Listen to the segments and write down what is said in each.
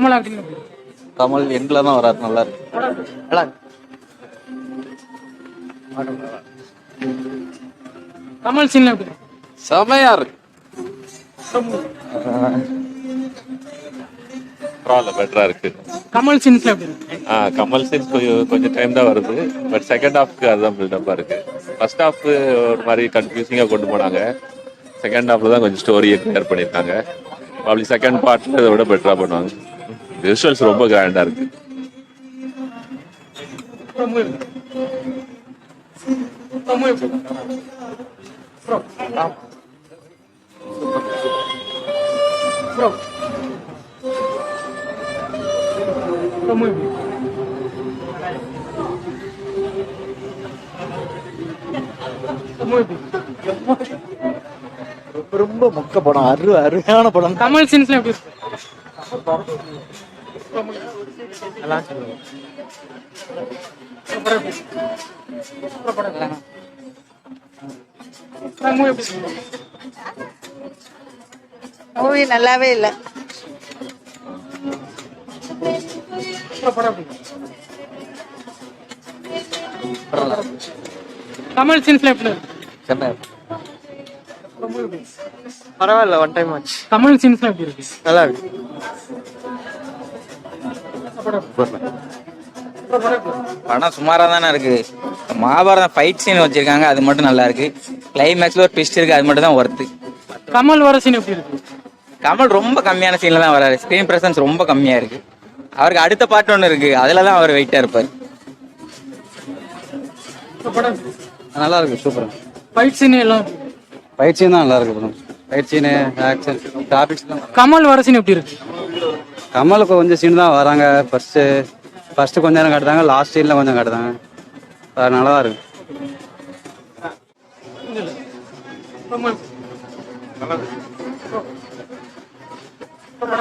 Kamal acting எப்படி இருக்கு? கமல் எங்களை தான் வராது, நல்லா இருக்கு. நல்லா இருக்கு. கமல் சீன்ல எப்படி இருக்கு? செமையா இருக்கு. பரவாயில்ல, பெட்டரா இருக்கு. கமல் சீன்ஸ்ல எப்படி இருக்கு? கமல் சீன்ஸ் கொஞ்சம் டைம் தான் வருது. பட் செகண்ட் ஹாஃப்க்கு அதுதான் பில்டப்பா இருக்கு. ஃபர்ஸ்ட் ஹாஃப் ஒரு மாதிரி கன்ஃபியூசிங்கா கொண்டு போனாங்க. செகண்ட் ஹாஃப்ல தான் கொஞ்சம் ஸ்டோரியை கிளியர் பண்ணியிருக்காங்க. அப்படி செகண்ட் பார்ட்ல இதை விட பெட்டரா பண்ணுவாங்க. விஷுவல்ஸ் ரொம்ப கிராண்டா இருக்கு. ரொம்ப மொக்க படம், அருமையான படம். கமல் சீன்ஸ்ல எப்படி இருக்கு? மூவி நல்லாவே இல்லை. கமல் சீன்ஸ்ல எப்படி இருக்கு? செம்மையா இருக்கு. பரவாயில்ல, ஒன் டைம் ஆச்சு. கமல் சீன்ஸ்ல எப்படி இருக்கு? நல்லா இருக்கு. படம் சுமாரா தானே இருக்கு. மகாபாரதம் ஃபைட் சீன் வச்சிருக்காங்க, அது மட்டும் நல்லா இருக்கு. கிளைமேக்ஸ்ல ஒரு ட்விஸ்ட் இருக்கு, அது மட்டும் தான் ஒர்த்து. கமல் வர சீன் எப்படி இருக்கு? கமல் ரொம்ப கம்மியான சீன்ல தான் வராரு. ஸ்கிரீன் பிரசன்ஸ் ரொம்ப கம்மியா இருக்கு. அவருக்கு அடுத்த பாட்டு ஒன்று இருக்கு, அதுல தான் அவர் வெயிட்டா இருப்பார். நல்லா இருக்கு, சூப்பர். ஃபைட் சீன் எல்லாம் ஃபைட் சீன் தான் நல்லா இருக்கு படம். ஃபைட் சீனு, ஆக்ஷன், டாபிக்ஸ் தான். கமல் வர சீன் எப்படி இருக்கு? கமலுக்கு கொஞ்சம் சீன் தான் வராங்க. ஃபர்ஸ்ட் கொஞ்ச நேரம் காட்டுறாங்க, லாஸ்ட் சீன்ல கொஞ்சம் காட்டுறாங்க. நல்லா தான் இருக்கு.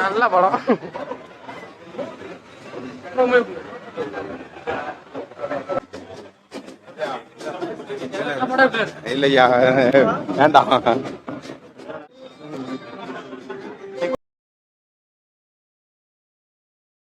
நல்ல படம். இல்லையா, வேண்டாம்.